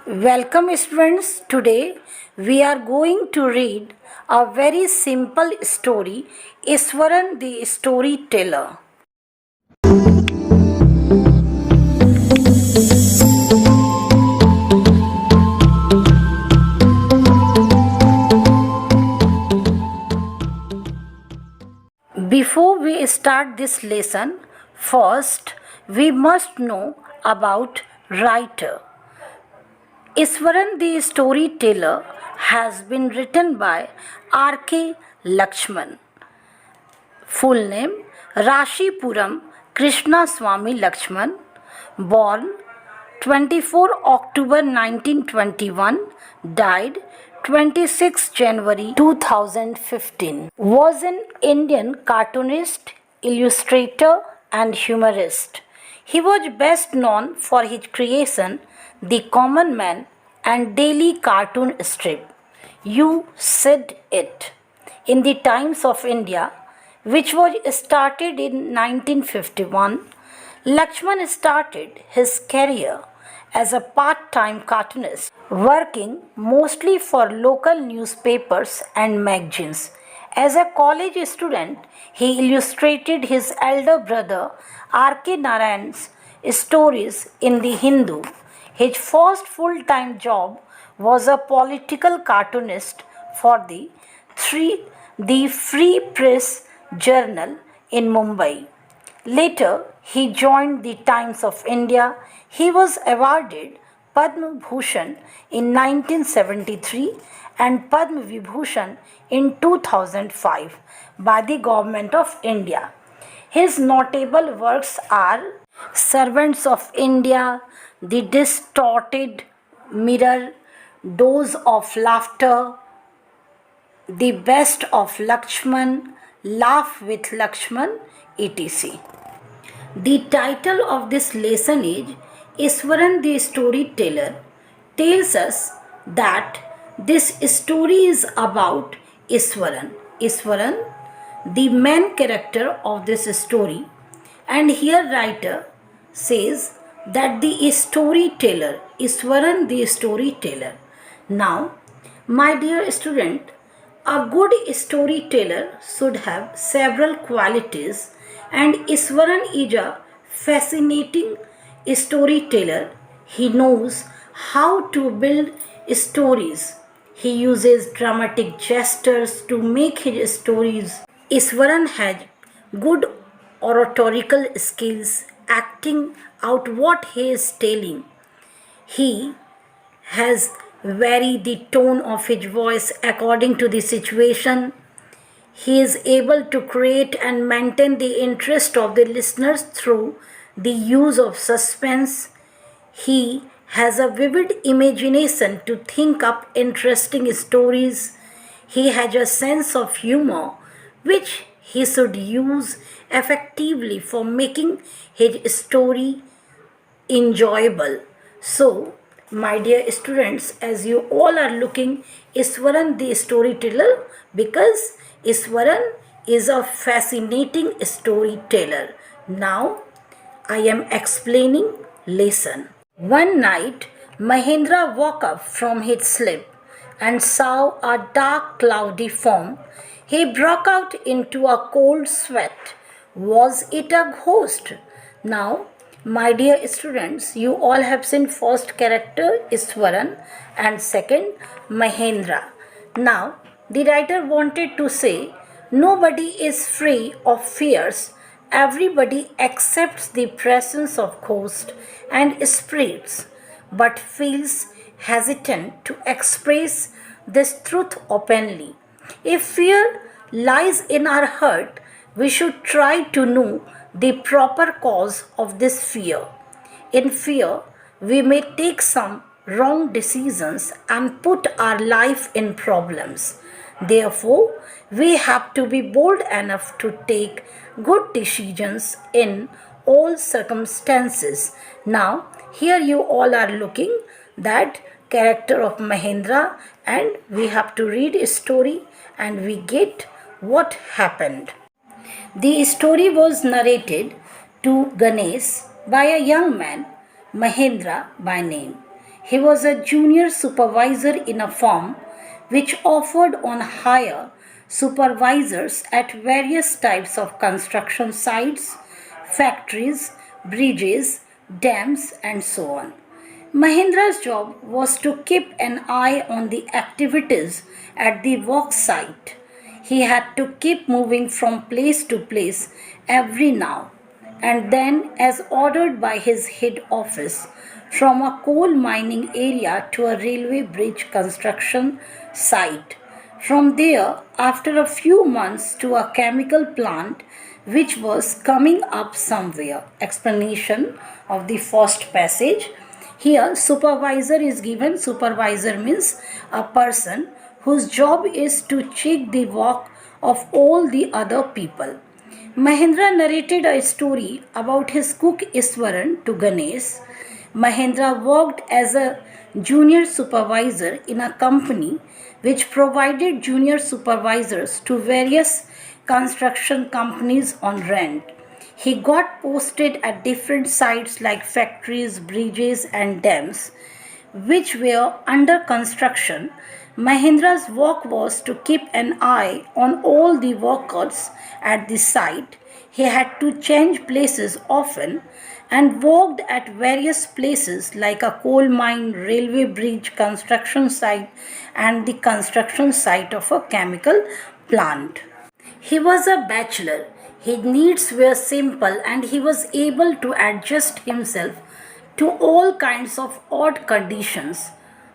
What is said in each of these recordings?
Welcome students. Today we are going to read a very simple story, Iswaran the Storyteller. Before we start this lesson, first we must know about writer. Iswaran the Storyteller has been written by R.K. Lakshman. Full name Rashipuram Krishna Swami Lakshman, born 24 October 1921, died 26 January 2015, was an Indian cartoonist, illustrator and humorist. He was best known for his creation The Common Man and daily cartoon strip You Said It in the Times of India, which was started in 1951. Lakshman started his career as a part-time cartoonist, working mostly for local newspapers and magazines. As a college student, he illustrated his elder brother R.K. Narayan's stories in the Hindu. His first full-time job was a political cartoonist for the Free Press Journal in Mumbai. Later, he joined the Times of India. He was awarded Padma Bhushan in 1973 and Padma Vibhushan in 2005 by the Government of India. His notable works are Servants of India, The Distorted Mirror, Dose of Laughter, The Best of Lakshman, Laugh with Lakshman, etc. The title of this lesson is Iswaran the Storyteller, tells us that this story is about Iswaran. Iswaran, the main character of this story, and here writer says that the storyteller, Iswaran the Storyteller. Now, my dear student, a good storyteller should have several qualities, and Iswaran is a fascinating storyteller. He knows how to build stories. He uses dramatic gestures to make his stories. Iswaran has good oratorical skills, acting out what he is telling. He has varied the tone of his voice according to the situation. He is able to create and maintain the interest of the listeners through the use of suspense. He has a vivid imagination to think up interesting stories. He has a sense of humor which he should use effectively for making his story enjoyable. So, my dear students, as you all are looking Iswaran the Storyteller, because Iswaran is a fascinating storyteller. Now, I am explaining lesson. One night, Mahendra woke up from his sleep and saw a dark cloudy form. He broke out into a cold sweat. Was it a ghost? Now, my dear students, you all have seen first character Iswaran and second Mahendra. Now, the writer wanted to say nobody is free of fears. Everybody accepts the presence of ghosts and spirits, but feels hesitant to express this truth openly. If fear lies in our heart, we should try to know the proper cause of this fear. In fear, we may take some wrong decisions and put our life in problems. Therefore, we have to be bold enough to take good decisions in all circumstances. Now, here you all are looking that character of Mahendra, and we have to read a story and we get what happened. The story was narrated to Ganesh by a young man, Mahendra by name. He was a junior supervisor in a firm which offered on hire supervisors at various types of construction sites, factories, bridges, dams, and so on. Mahendra's job was to keep an eye on the activities at the work site. He had to keep moving from place to place every now and then, as ordered by his head office, from a coal mining area to a railway bridge construction site. From there, after a few months, to a chemical plant which was coming up somewhere. Explanation of the first passage. Here, supervisor is given. Supervisor means a person whose job is to check the work of all the other people. Mahendra narrated a story about his cook Iswaran to Ganesh. Mahendra worked as a junior supervisor in a company which provided junior supervisors to various construction companies on rent. He got posted at different sites like factories, bridges, and dams which were under construction. Mahendra's work was to keep an eye on all the workers at the site. He had to change places often and worked at various places like a coal mine, railway bridge, construction site, and the construction site of a chemical plant. He was a bachelor. His needs were simple and he was able to adjust himself to all kinds of odd conditions,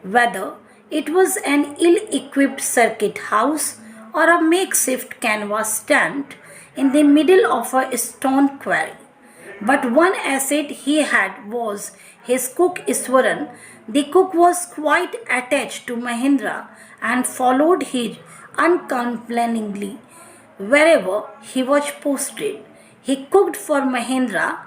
whether it was an ill equipped circuit house or a makeshift canvas stand in the middle of a stone quarry. But one asset he had was his cook Iswaran. The cook was quite attached to Mahendra and followed him uncomplainingly wherever he was posted. He cooked for Mahendra,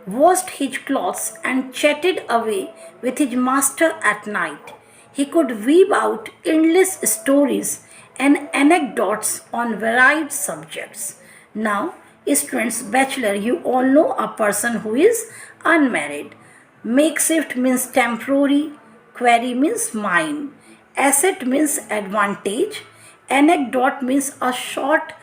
washed his clothes, and chatted away with his master at night. He could weave out endless stories and anecdotes on varied subjects. Now, students, bachelor, you all know a person who is unmarried. Makeshift means temporary, query means mine, asset means advantage, anecdote means a short,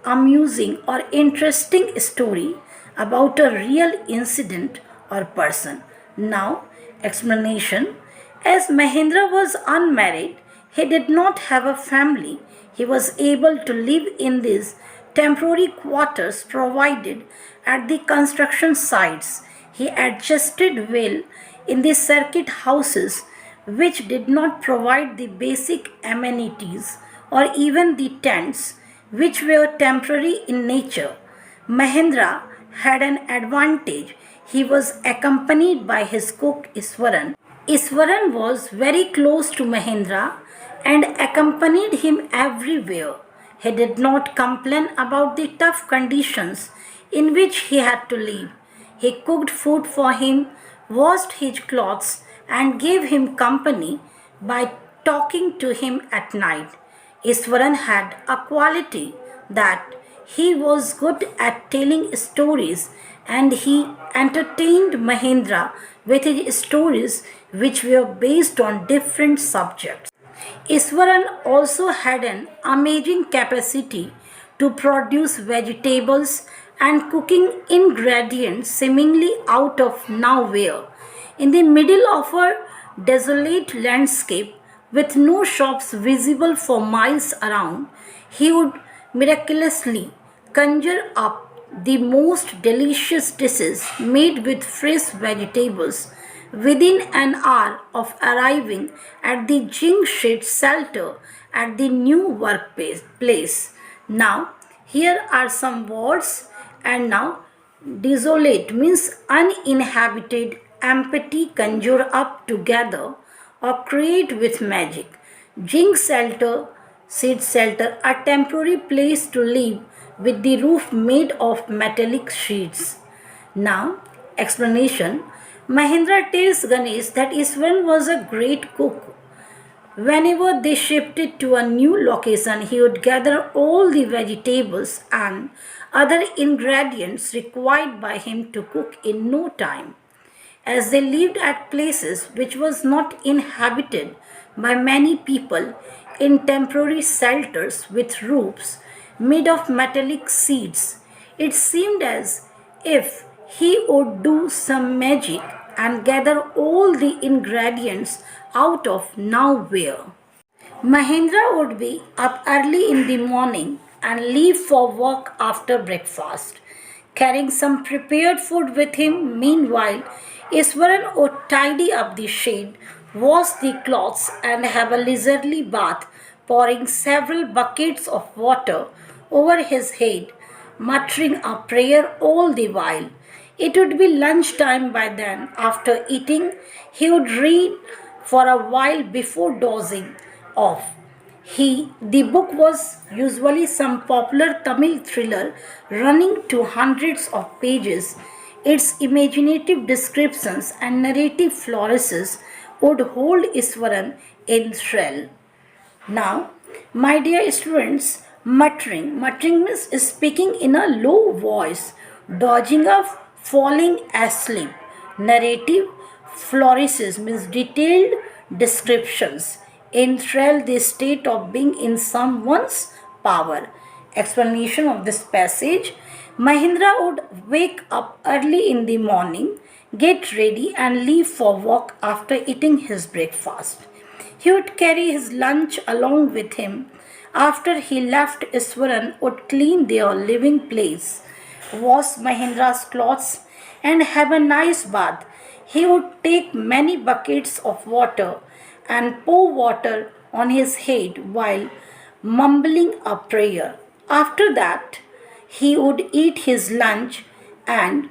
amusing, or interesting story about a real incident or person. Now, explanation. As Mahendra was unmarried, he did not have a family. He was able to live in these temporary quarters provided at the construction sites. He adjusted well in the circuit houses, which did not provide the basic amenities or even the tents, which were temporary in nature. Mahendra had an advantage. He was accompanied by his cook Iswaran. Iswaran was very close to Mahendra and accompanied him everywhere. He did not complain about the tough conditions in which he had to live. He cooked food for him, washed his clothes, and gave him company by talking to him at night. Iswaran had a quality that he was good at telling stories and he entertained Mahendra with his stories which were based on different subjects. Iswaran also had an amazing capacity to produce vegetables and cooking ingredients seemingly out of nowhere. In the middle of a desolate landscape with no shops visible for miles around, he would miraculously conjure up the most delicious dishes made with fresh vegetables within an hour of arriving at the zinc shed shelter at the new workplace. Now, here are some words. And now, desolate means uninhabited, empty, conjure up together or create with magic. Zinc shelter, seed shelter, a temporary place to live with the roof made of metallic sheets. Now, explanation. Mahendra tells Ganesh that Iswaran was a great cook. Whenever they shifted to a new location, he would gather all the vegetables and other ingredients required by him to cook in no time. as they lived at places which was not inhabited by many people in temporary shelters with roofs made of metallic seeds. It seemed as if he would do some magic and gather all the ingredients out of nowhere. Mahendra would be up early in the morning and leave for work after breakfast, carrying some prepared food with him. Meanwhile, Iswaran would tidy up the shed, wash the clothes, and have a leisurely bath, pouring several buckets of water over his head, muttering a prayer all the while. It would be lunchtime by then. After eating, he would read for a while before dozing off. The book was usually some popular Tamil thriller running to hundreds of pages. Its imaginative descriptions and narrative flourishes would hold Iswaran in thrall. Now, my dear students, muttering means speaking in a low voice, dodging off, falling asleep. Narrative flourishes means detailed descriptions. Enthrall the state of being in someone's power. Explanation of this passage. Mahendra would wake up early in the morning, get ready and leave for work after eating his breakfast. He would carry his lunch along with him. After he left, Iswaran would clean their living place, wash Mahendra's clothes, and have a nice bath. He would take many buckets of water and pour water on his head while mumbling a prayer. After that, he would eat his lunch and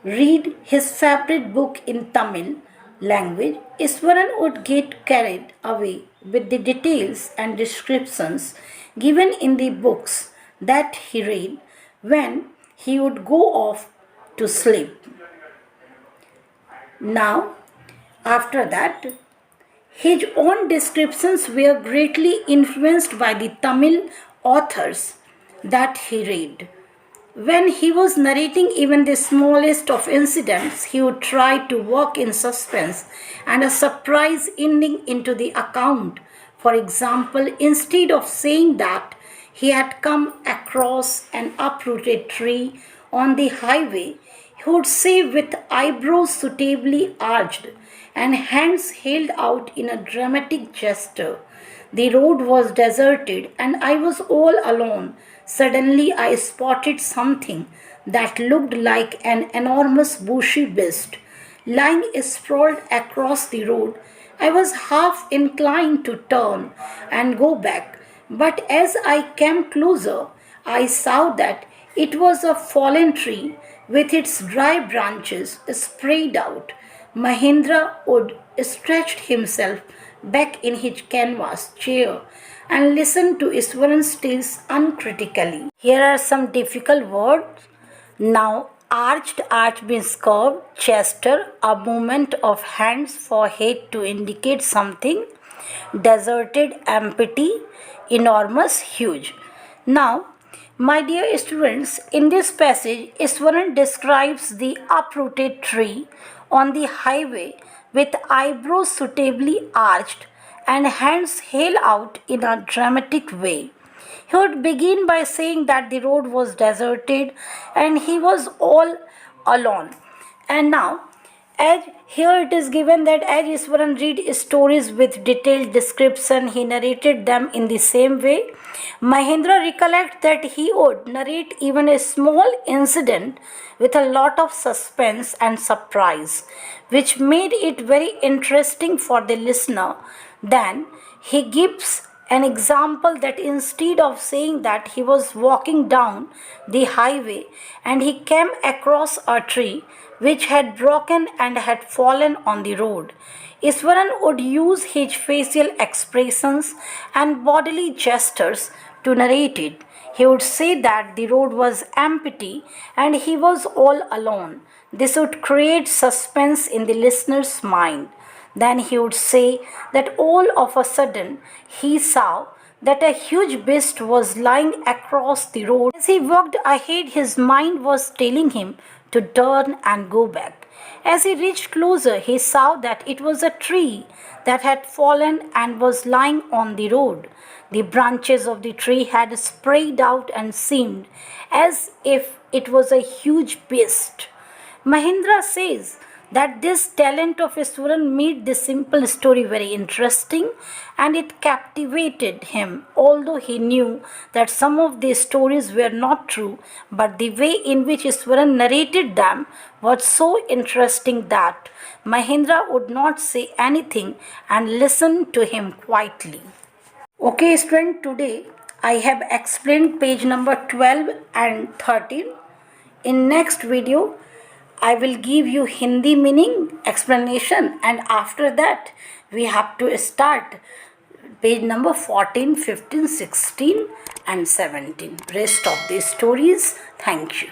read his favorite book in Tamil language. Iswaran would get carried away with the details and descriptions given in the books that he read when he would go off to sleep. Now, after that, his own descriptions were greatly influenced by the Tamil authors that he read. When he was narrating even the smallest of incidents, he would try to work in suspense and a surprise ending into the account. For example, instead of saying that he had come across an uprooted tree on the highway, he would say with eyebrows suitably arched and hands held out in a dramatic gesture, "The road was deserted and I was all alone. Suddenly I spotted something that looked like an enormous bushy beast lying sprawled across the road. I was half inclined to turn and go back, but as I came closer, I saw that it was a fallen tree with its dry branches spread out." Mahendra would stretch himself back in his canvas chair and listened to Iswaran's tales uncritically. Here are some difficult words. Now, arch means curved, chester, a movement of hands for head to indicate something, deserted, empty, enormous, huge. Now, my dear students, in this passage, Iswaran describes the uprooted tree on the highway with eyebrows suitably arched and hands held out in a dramatic way. He would begin by saying that the road was deserted and he was all alone. And now, as here it is given that as Iswaran read stories with detailed description, he narrated them in the same way. Mahendra recollect that he would narrate even a small incident with a lot of suspense and surprise, which made it very interesting for the listener. Then he gives an example that instead of saying that he was walking down the highway and he came across a tree which had broken and had fallen on the road, Iswaran would use his facial expressions and bodily gestures to narrate it. He would say that the road was empty and he was all alone. This would create suspense in the listener's mind. Then he would say that all of a sudden he saw that a huge beast was lying across the road. As he walked ahead, his mind was telling him to turn and go back. As he reached closer, he saw that it was a tree that had fallen and was lying on the road. The branches of the tree had sprayed out and seemed as if it was a huge beast. Mahendra says that this talent of Iswaran made this simple story very interesting and it captivated him, although he knew that some of these stories were not true, but the way in which Iswaran narrated them was so interesting that Mahendra would not say anything and listen to him quietly. Okay, student, today I have explained page number 12 and 13. In next video, I will give you Hindi meaning explanation, and after that we have to start page number 14, 15, 16 and 17. Rest of the stories. Thank you.